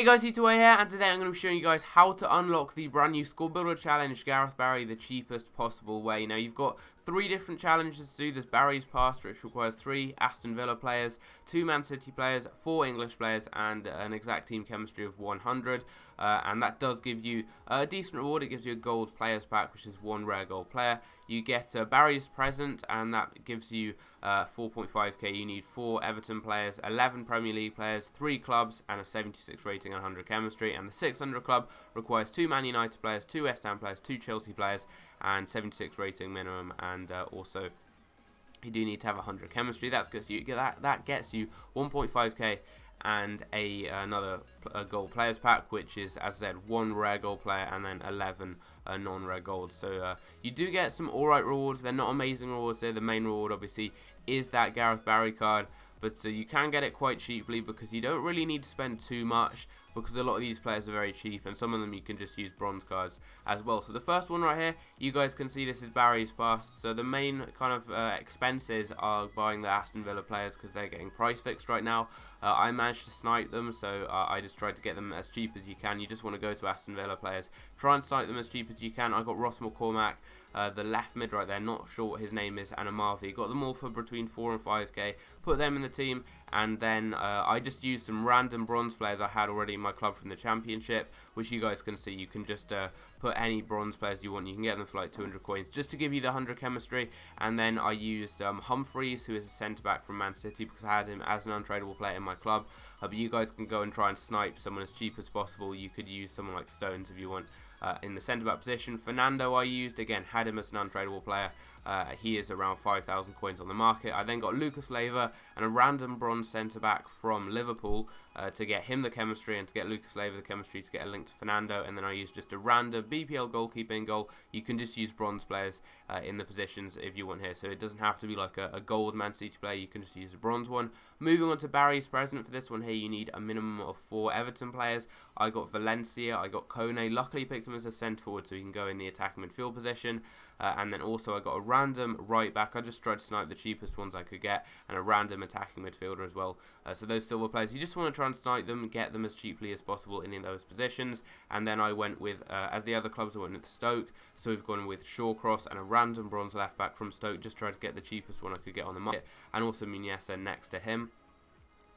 Hey guys, E2A here, and today I'm going to be showing you guys how to unlock the brand new Squadbuilder challenge, Gareth Barry, the cheapest possible way. Now, you've got 3 different challenges to do. There's Barry's Pass, which requires 3 Aston Villa players, 2 Man City players, 4 English players, and an exact team chemistry of 100. And that does give you a decent reward. It gives you a gold players pack, which is 1 rare gold player. You get Barry's Present, and that gives you 4.5k. You need 4 Everton players, 11 Premier League players, 3 clubs, and a 76 rating and 100 chemistry. And the 600 club requires 2 Man United players, 2 West Ham players, 2 Chelsea players, and 76 rating minimum. And also, you do need to have 100 chemistry. That gets you 1.5k and another gold players pack, which is, as I said, 1 rare gold player and then 11 non-rare gold. So you do get some alright rewards. They're not amazing rewards. The main reward obviously is that Gareth Barry card, but you can get it quite cheaply because you don't really need to spend too much, because a lot of these players are very cheap, and some of them you can just use bronze cards as well. So the first one right here, you guys can see this is Barry's Pass. So the main kind of expenses are buying the Aston Villa players because they're getting price fixed right now. I managed to snipe them, so I just tried to get them as cheap as you can. You just want to go to Aston Villa players, try and snipe them as cheap as you can. I got Ross McCormack, the left mid right there, not sure what his name is, and Amavi. Got them all for between 4 and 5k, put them in the team, and then I just used some random bronze players I had already in my club from the championship, which you guys can see. You can just put any bronze players you want. You can get them for like 200 coins just to give you the 100 chemistry. And then I used Humphreys, who is a centre back from Man City, because I had him as an untradeable player in my club. But you guys can go and try and snipe someone as cheap as possible. You could use someone like Stones if you want. In the centre back position, Fernando I used, again, had him as an untradeable player. He is around 5,000 coins on the market. I then got Lucas Leiva and a random bronze centre back from Liverpool to get him the chemistry, and to get Lucas Leiva the chemistry to get a link to Fernando. And then I used just a random BPL goalkeeper in goal. You can just use bronze players in the positions if you want here, so it doesn't have to be like a gold Man City player. You can just use a bronze one. Moving on to Barry's Present, for this one here you need a minimum of 4 Everton players. I got Valencia, I got Kone, luckily picked him as a centre forward so he can go in the attacking midfield position. And then also I got a random right back. I just tried to snipe the cheapest ones I could get, and a random attacking midfielder as well. So those silver players, you just want to try and snipe them, get them as cheaply as possible in those positions. And then I went with, as the other clubs, I went with Stoke. So we've gone with Shawcross and a random bronze left back from Stoke. Just tried to get the cheapest one I could get on the market, and also Muniesa next to him.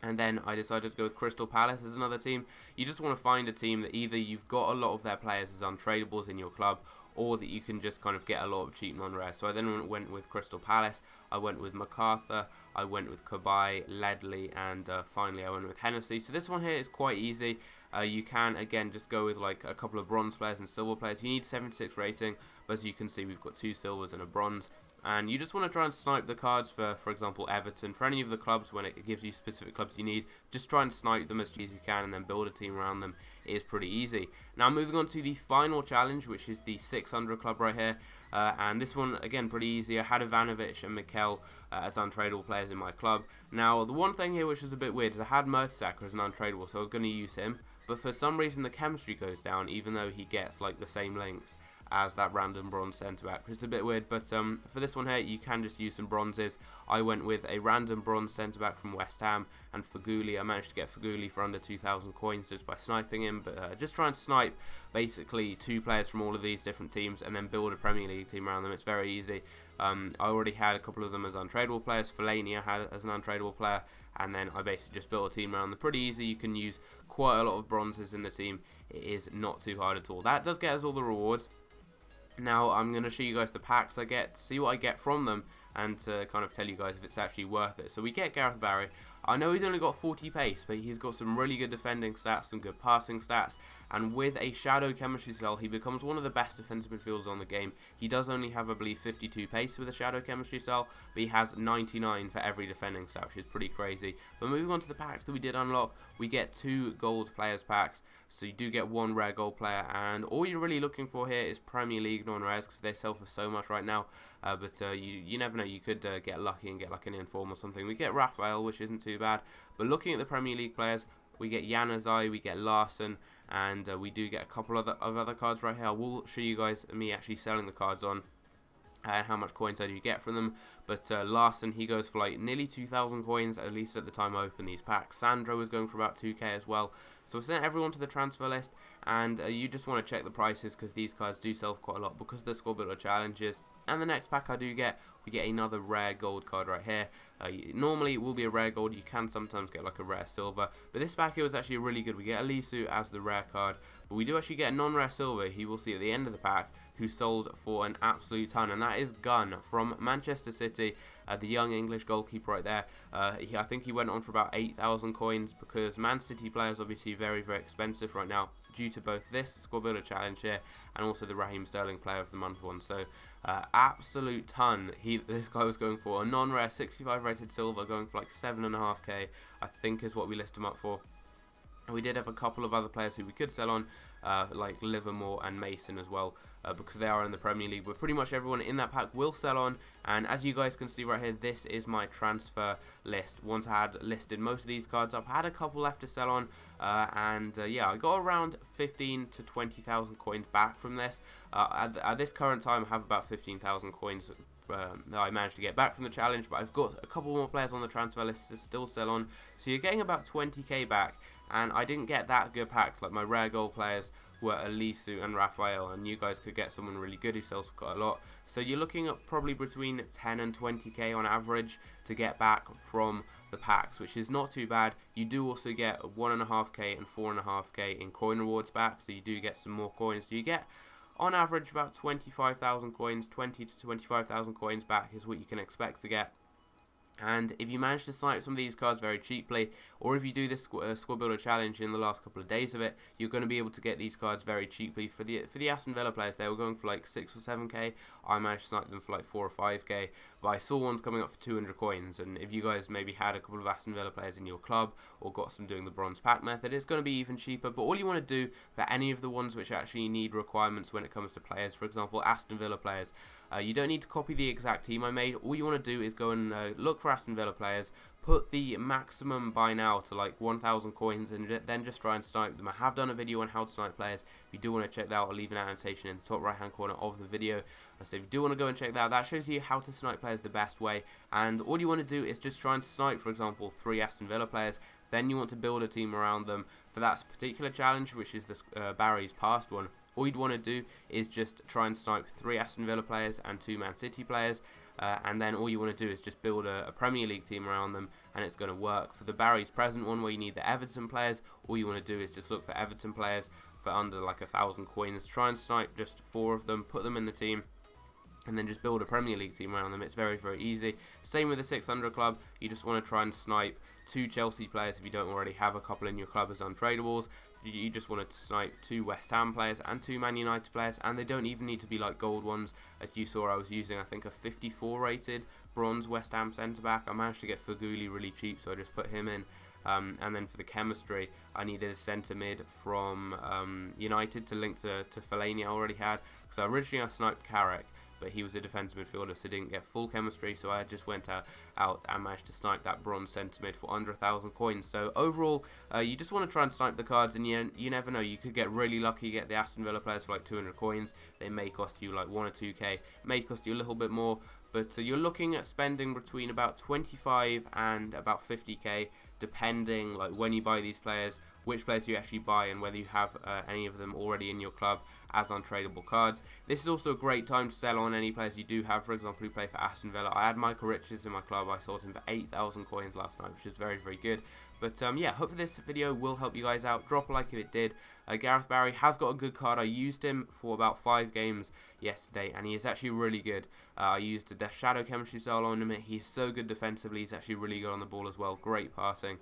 And then I decided to go with Crystal Palace as another team. You just want to find a team that either you've got a lot of their players as untradables in your club, or that you can just kind of get a lot of cheap non-rare. So I then went with Crystal Palace, I went with MacArthur, I went with Cabai, Ledley, and finally I went with Hennessy. So this one here is quite easy. You can, again, just go with like a couple of bronze players and silver players. You need 76 rating, but as you can see, we've got 2 silvers and a bronze. And you just want to try and snipe the cards for example, Everton. For any of the clubs, when it gives you specific clubs you need, just try and snipe them as cheap as you can, and then build a team around them. It is pretty easy. Now, moving on to the final challenge, which is the 600 club right here. And this one, again, pretty easy. I had Ivanovic and Mikel as untradeable players in my club. Now, the one thing here which was a bit weird is I had Mertesacker as an untradeable, so I was going to use him. But for some reason, the chemistry goes down, even though he gets like the same links as that random bronze centre back. It's a bit weird, but for this one here, you can just use some bronzes. I went with a random bronze centre back from West Ham and Faguli. I managed to get Faguli for under 2,000 coins just by sniping him, but just try and snipe basically 2 players from all of these different teams and then build a Premier League team around them. It's very easy. I already had a couple of them as untradeable players. Fellaini I had as an untradeable player, and then I basically just built a team around them. Pretty easy. You can use quite a lot of bronzes in the team. It is not too hard at all. That does get us all the rewards. Now I'm going to show you guys the packs I get, see what I get from them, and to kind of tell you guys if it's actually worth it. So we get Gareth Barry. I know he's only got 40 pace, but he's got some really good defending stats, some good passing stats, and with a shadow chemistry cell, he becomes one of the best defensive midfielders on the game. He does only have, I believe, 52 pace with a shadow chemistry cell, but he has 99 for every defending stat, which is pretty crazy. But moving on to the packs that we did unlock, we get 2 gold players packs, so you do get 1 rare gold player, and all you're really looking for here is Premier League non-rares, because they sell for so much right now. But you never know, you could get lucky and get like an inform or something. We get Raphael, which isn't too bad, but looking at the Premier League players, we get Januzaj, we get Larson, and we do get a couple of other cards right here. I will show you guys me actually selling the cards on and how much coins I do get from them. But Larson, he goes for like nearly 2,000 coins, at least at the time I opened these packs. Sandro is going for about 2k as well. So I sent everyone to the transfer list, and you just want to check the prices because these cards do sell for quite a lot because of the Squad Builder challenges. And the next pack I do get, we get another rare gold card right here. Normally it will be a rare gold, you can sometimes get like a rare silver, but this pack here was actually really good. We get Alisu as the rare card, but we do actually get a non-rare silver, you will see at the end of the pack, who sold for an absolute ton, and that is Gunn from Manchester City, the young English goalkeeper right there. I think he went on for about 8,000 coins because Man City players obviously very, very expensive right now due to both this Squad Builder challenge here and also the Raheem Sterling Player of the Month one. So absolute ton this guy was going for. A non-rare 65 rated silver going for like 7.5k, I think is what we list him up for. We did have a couple of other players who we could sell on, like Livermore and Mason as well, because they are in the Premier League. But pretty much everyone in that pack will sell on, and as you guys can see right here, this is my transfer list. Once I had listed most of these cards up, I had a couple left to sell on, yeah, I got around 15 to 20,000 coins back from this. At this current time, I have about 15,000 coins that I managed to get back from the challenge, but I've got a couple more players on the transfer list to still sell on, so you're getting about 20k back. And I didn't get that good packs. Like my rare gold players were Alisu and Raphael, and you guys could get someone really good who sells for quite a lot. So you're looking at probably between 10 and 20k on average to get back from the packs, which is not too bad. You do also get 1.5k and 4.5k in coin rewards back, so you do get some more coins. So you get on average about 25,000 coins, 20 to 25,000 coins back is what you can expect to get. And if you manage to snipe some of these cards very cheaply, or if you do this Squad Builder challenge in the last couple of days of it, you're going to be able to get these cards very cheaply. For the Aston Villa players, they were going for like 6 or 7k. I managed to snipe them for like 4 or 5k, but I saw ones coming up for 200 coins. And if you guys maybe had a couple of Aston Villa players in your club, or got some doing the bronze pack method, it's going to be even cheaper. But all you want to do for any of the ones which actually need requirements when it comes to players, for example Aston Villa players, you don't need to copy the exact team I made. All you want to do is go and look for Aston Villa players, put the maximum buy now to like 1,000 coins, and then just try and snipe them. I have done a video on how to snipe players. If you do want to check that out, I'll leave an annotation in the top right hand corner of the video. So if you do want to go and check that out, that shows you how to snipe players the best way. And all you want to do is just try and snipe, for example, 3 Aston Villa players. Then you want to build a team around them for that particular challenge, which is the Barry's past one. All you'd want to do is just try and snipe 3 Aston Villa players and 2 Man City players, and then all you want to do is just build a Premier League team around them, and it's going to work. For the Barry's present one, where you need the Everton players, all you want to do is just look for Everton players for under like 1,000 coins. Try and snipe just 4 of them, put them in the team, and then just build a Premier League team around them. It's very, very easy. Same with the 600 club. You just want to try and snipe 2 Chelsea players if you don't already have a couple in your club as untradables. You just want to snipe 2 West Ham players and 2 Man United players, and they don't even need to be like gold ones. As you saw, I was using I think a 54 rated bronze West Ham centre back. I managed to get Faguli really cheap, so I just put him in. And then for the chemistry, I needed a centre mid from United to link to Fellaini I already had, because originally I sniped Carrick, but he was a defensive midfielder, so didn't get full chemistry, so I just went out and managed to snipe that bronze centre mid for under 1,000 coins. So overall, you just want to try and snipe the cards, and you never know, you could get really lucky, get the Aston Villa players for like 200 coins. They may cost you like 1 or 2k, may cost you a little bit more, but you're looking at spending between about 25 and about 50k, depending like when you buy these players, which players you actually buy, and whether you have any of them already in your club as untradeable cards. This is also a great time to sell on any players you do have, for example, who play for Aston Villa. I had Michael Richards in my club. I sold him for 8,000 coins last night, which is very, very good. But yeah, hopefully this video will help you guys out. Drop a like if it did. Gareth Barry has got a good card. I used him for about 5 games yesterday, and he is actually really good. I used the Shadow Chemistry style on him. He's so good defensively. He's actually really good on the ball as well. Great passing.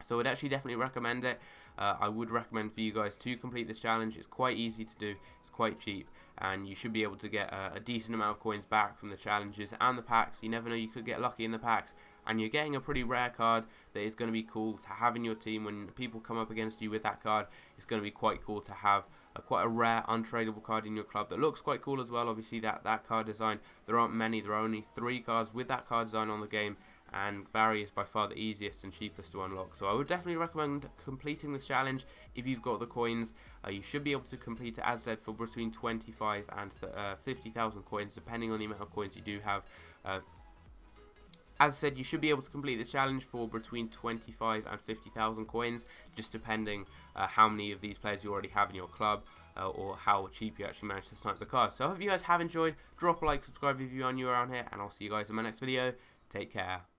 So I'd actually definitely recommend it. I would recommend for you guys to complete this challenge. It's quite easy to do, it's quite cheap, and you should be able to get a decent amount of coins back from the challenges and the packs. You never know, you could get lucky in the packs, and you're getting a pretty rare card that is going to be cool to have in your team. When people come up against you with that card, it's going to be quite cool to have quite a rare untradeable card in your club that looks quite cool as well. Obviously that card design, there aren't many, there are only 3 cards with that card design on the game, and Barry is by far the easiest and cheapest to unlock. So I would definitely recommend completing this challenge if you've got the coins. You should be able to complete it, as said, for between 25 and 50,000 coins, depending on the amount of coins you do have. as I said, you should be able to complete this challenge for between 25 and 50,000 coins, just depending how many of these players you already have in your club, or how cheap you actually manage to snipe the cards. So I hope you guys have enjoyed. Drop a like, subscribe if you are new around here, and I'll see you guys in my next video. Take care.